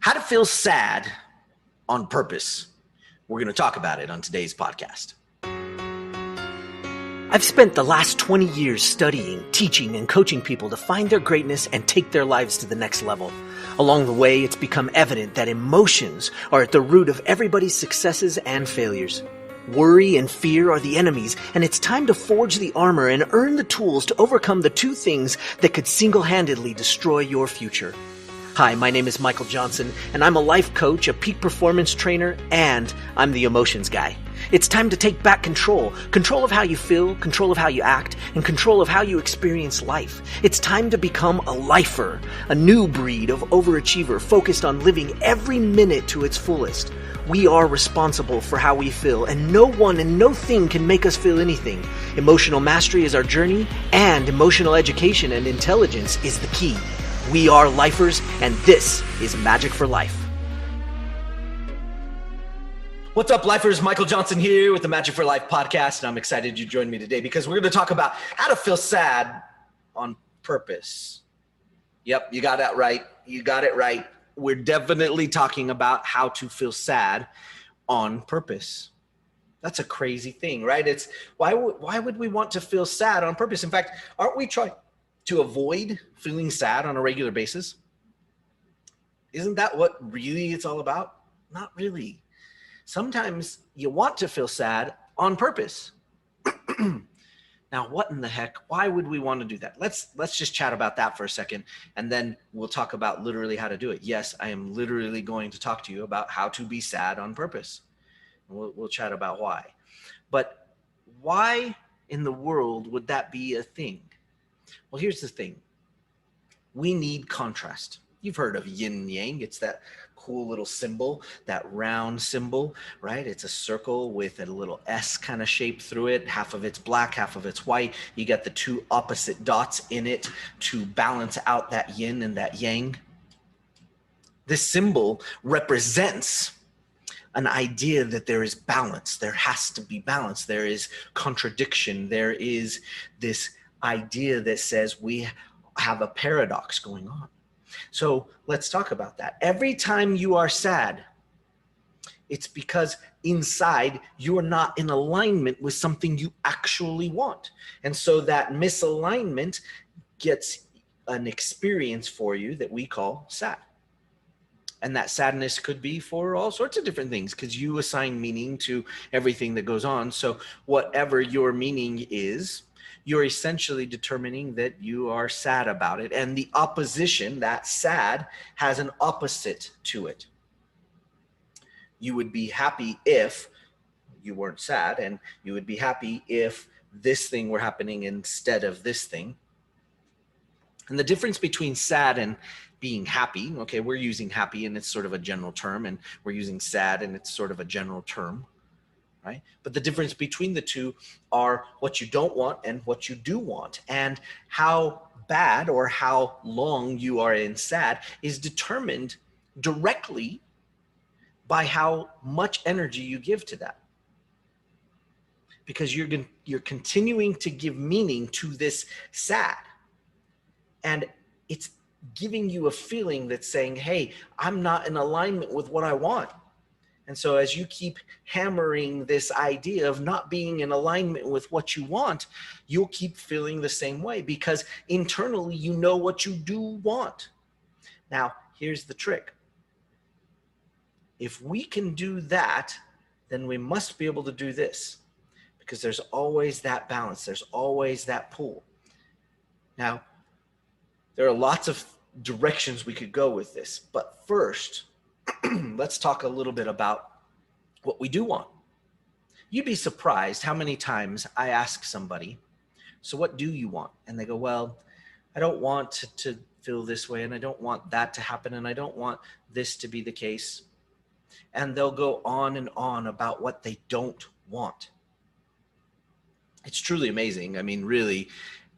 How to feel sad on purpose. We're going to talk about it on today's podcast. I've spent the last 20 years studying, teaching, and coaching people to find their greatness and take their lives to the next level. Along the way, it's become evident that emotions are at the root of everybody's successes and failures. Worry and fear are the enemies, and it's time to forge the armor and earn the tools to overcome the two things that could single-handedly destroy your future. Hi, my name is Michael Johnson, and I'm a life coach, a peak performance trainer, and I'm the emotions guy. It's time to take back control of how you feel, control of how you act, and control of how you experience life. It's time to become a lifer, a new breed of overachiever focused on living every minute to its fullest. We are responsible for how we feel, and no one and no thing can make us feel anything. Emotional mastery is our journey, and emotional education and intelligence is the key. We are lifers, and this is Magic for Life. What's up, lifers? Michael Johnson here with the Magic for Life podcast, and I'm excited you joined me today because we're going to talk about how to feel sad on purpose. Yep, you got that right. You got it right. We're definitely talking about how to feel sad on purpose. That's a crazy thing, right? It's why would we want to feel sad on purpose? In fact, aren't we trying to avoid feeling sad on a regular basis? Isn't that what really it's all about? Not really. Sometimes you want to feel sad on purpose. Now, what in the heck? Why would we want to do that? Let's just chat about that for a second, and then we'll talk about literally how to do it. Yes, I am literally going to talk to you about how to be sad on purpose. We'll chat about why. But why in the world would that be a thing? Well, here's the thing. We need contrast. You've heard of yin and yang. It's that cool little symbol, that round symbol, right? It's a circle with a little S kind of shape through it. Half of it's black, half of it's white. You got the two opposite dots in it to balance out that yin and that yang. This symbol represents an idea that there is balance. There has to be balance. There is contradiction. There is this idea that says we have a paradox going on. So let's talk about that. Every time you are sad, it's because inside you are not in alignment with something you actually want. And so that misalignment gets an experience for you that we call sad. And that sadness could be for all sorts of different things because you assign meaning to everything that goes on. So whatever your meaning is, you're essentially determining that you are sad about it. And the opposition, that sad, has an opposite to it. You would be happy if you weren't sad, and you would be happy if this thing were happening instead of this thing. And the difference between sad and being happy, okay, we're using happy and it's sort of a general term, and we're using sad and it's sort of a general term. Right? But the difference between the two are what you don't want and what you do want. And how bad or how long you are in sad is determined directly by how much energy you give to that. Because you're continuing to give meaning to this sad. And it's giving you a feeling that's saying, hey, I'm not in alignment with what I want. And so as you keep hammering this idea of not being in alignment with what you want, you'll keep feeling the same way because internally you know what you do want. Now, here's the trick. If we can do that, then we must be able to do this because there's always that balance. There's always that pull. Now, there are lots of directions we could go with this, but first, let's talk a little bit about what we do want. You'd be surprised how many times I ask somebody, so what do you want? And they go, well, I don't want to feel this way, and I don't want that to happen, and I don't want this to be the case. And they'll go on and on about what they don't want. It's truly amazing. I mean, really,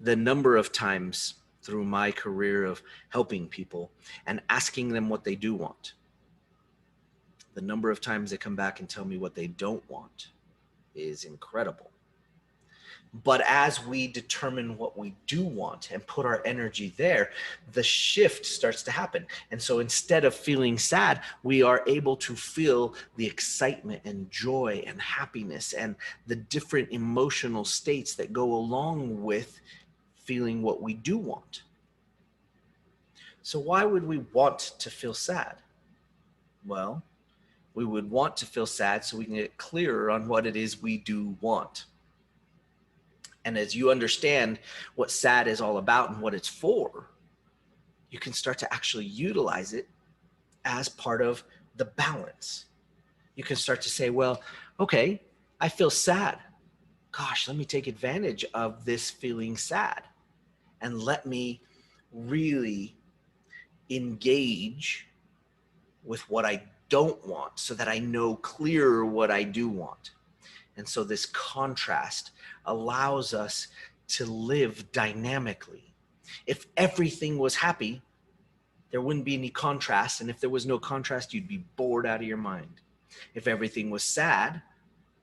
the number of times through my career of helping people and asking them what they do want, the number of times they come back and tell me what they don't want is incredible. But as we determine what we do want and put our energy there, the shift starts to happen. And so instead of feeling sad, we are able to feel the excitement and joy and happiness and the different emotional states that go along with feeling what we do want. So why would we want to feel sad? Well, we would want to feel sad so we can get clearer on what it is we do want. And as you understand what sad is all about and what it's for, you can start to actually utilize it as part of the balance. You can start to say, well, okay, I feel sad. Gosh, let me take advantage of this feeling sad and let me really engage with what I don't want so that I know clearer what I do want. And so this contrast allows us to live dynamically. If everything was happy, there wouldn't be any contrast. And if there was no contrast, you'd be bored out of your mind. If everything was sad,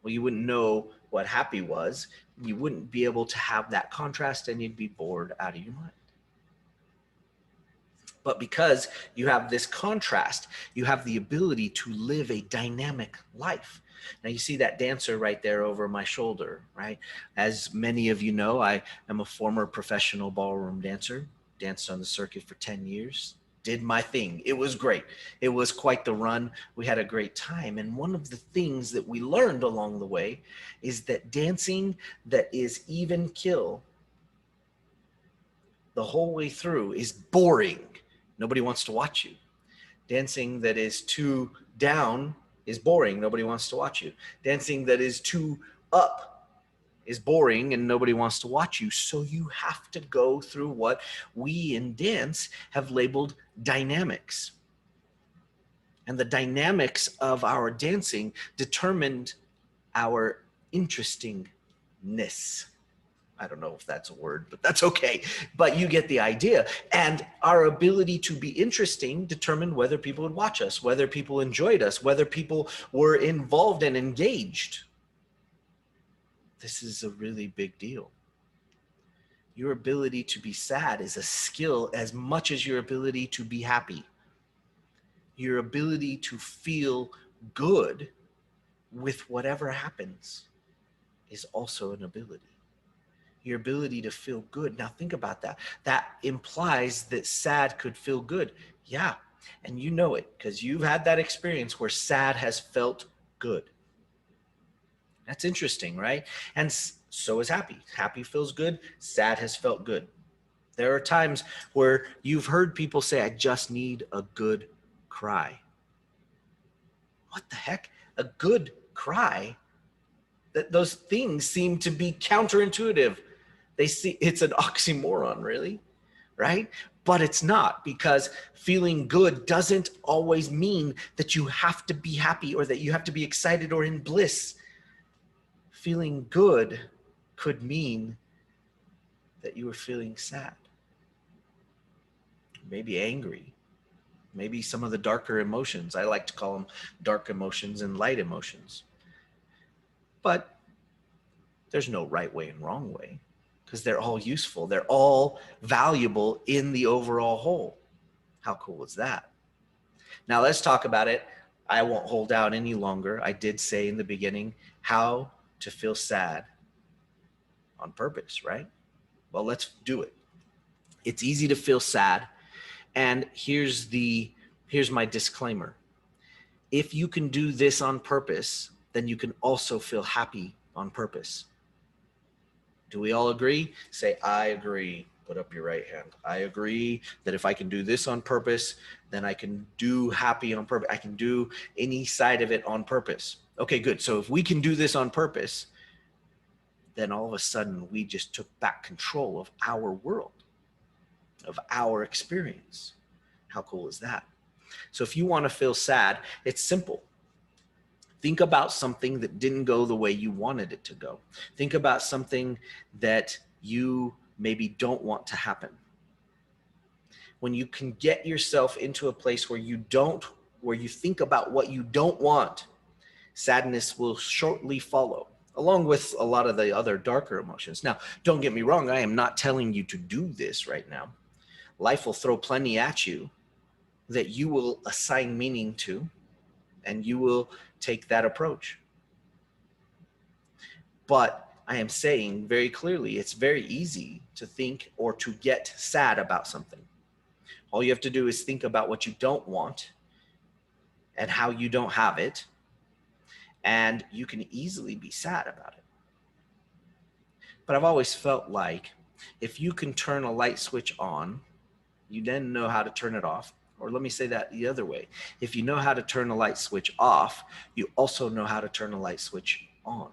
well, you wouldn't know what happy was. You wouldn't be able to have that contrast and you'd be bored out of your mind. But because you have this contrast, you have the ability to live a dynamic life. Now you see that dancer right there over my shoulder, right? As many of you know, I am a former professional ballroom dancer, danced on the circuit for 10 years, did my thing. It was great. It was quite the run. We had a great time. And one of the things that we learned along the way is that dancing that is even kill the whole way through is boring. Nobody wants to watch you. Dancing that is too down is boring. Nobody wants to watch you. Dancing that is too up is boring and nobody wants to watch you. So you have to go through what we in dance have labeled dynamics. And the dynamics of our dancing determined our interestingness. I don't know if that's a word, but that's okay. But you get the idea. And our ability to be interesting determined whether people would watch us, whether people enjoyed us, whether people were involved and engaged. This is a really big deal. Your ability to be sad is a skill as much as your ability to be happy. Your ability to feel good with whatever happens is also an ability. Your ability to feel good. Now think about that. That implies that sad could feel good. Yeah. And you know it because you've had that experience where sad has felt good. That's interesting, right? And so is happy. Happy feels good. Sad has felt good. There are times where you've heard people say, I just need a good cry. What the heck? A good cry? Those things seem to be counterintuitive. They see it's an oxymoron, really, right? But it's not, because feeling good doesn't always mean that you have to be happy or that you have to be excited or in bliss. Feeling good could mean that you were feeling sad, maybe angry, maybe some of the darker emotions. I like to call them dark emotions and light emotions. But there's no right way and wrong way, because they're all useful. They're all valuable in the overall whole. How cool is that? Now let's talk about it. I won't hold out any longer. I did say in the beginning how to feel sad on purpose, right? Well, let's do it. It's easy to feel sad. And here's my disclaimer. If you can do this on purpose, then you can also feel happy on purpose. Do we all agree? Say, I agree. Put up your right hand. I agree that if I can do this on purpose, then I can do happy on purpose. I can do any side of it on purpose. Okay, good. So if we can do this on purpose, then all of a sudden we just took back control of our world, of our experience. How cool is that? So if you want to feel sad, it's simple. Think about something that didn't go the way you wanted it to go. Think about something that you maybe don't want to happen. When you can get yourself into a place where you think about what you don't want, sadness will shortly follow. along with a lot of the other darker emotions. Now, don't get me wrong. I am not telling you to do this right now. Life will throw plenty at you that you will assign meaning to, and you will take that approach. But I am saying very clearly, it's very easy to think or to get sad about something. All you have to do is think about what you don't want and how you don't have it, and you can easily be sad about it. But I've always felt like if you can turn a light switch on, you then know how to turn it off. Or let me say that the other way. If you know how to turn a light switch off, you also know how to turn a light switch on.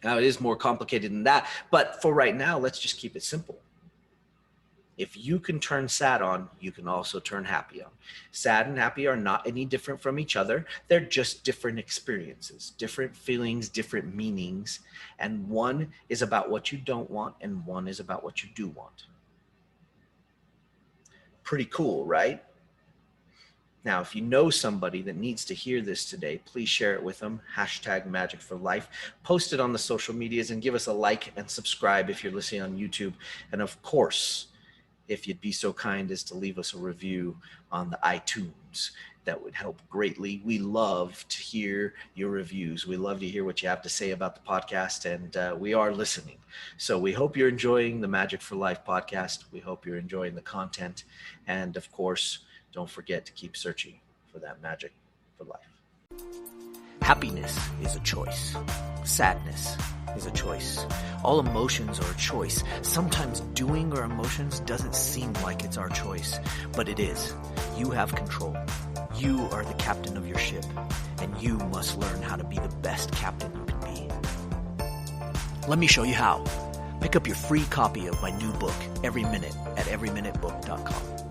Now, it is more complicated than that, but for right now, let's just keep it simple. If you can turn sad on, you can also turn happy on. Sad and happy are not any different from each other. They're just different experiences, different feelings, different meanings. And one is about what you don't want, and one is about what you do want. Pretty cool, right? Now, if you know somebody that needs to hear this today, please share it with them. #MagicForLife. Post it on the social medias and give us a like and subscribe if you're listening on YouTube. And of course, if you'd be so kind as to leave us a review on the iTunes, that would help greatly. We love to hear your reviews. We love to hear what you have to say about the podcast, and we are listening. So we hope you're enjoying the Magic for Life podcast. We hope you're enjoying the content. And of course, don't forget to keep searching for that magic for life. Happiness is a choice. Sadness is a choice. All emotions are a choice. Sometimes doing our emotions doesn't seem like it's our choice, but it is. You have control. You are the captain of your ship, and you must learn how to be the best captain you can be. Let me show you how. Pick up your free copy of my new book, Every Minute, at everyminutebook.com.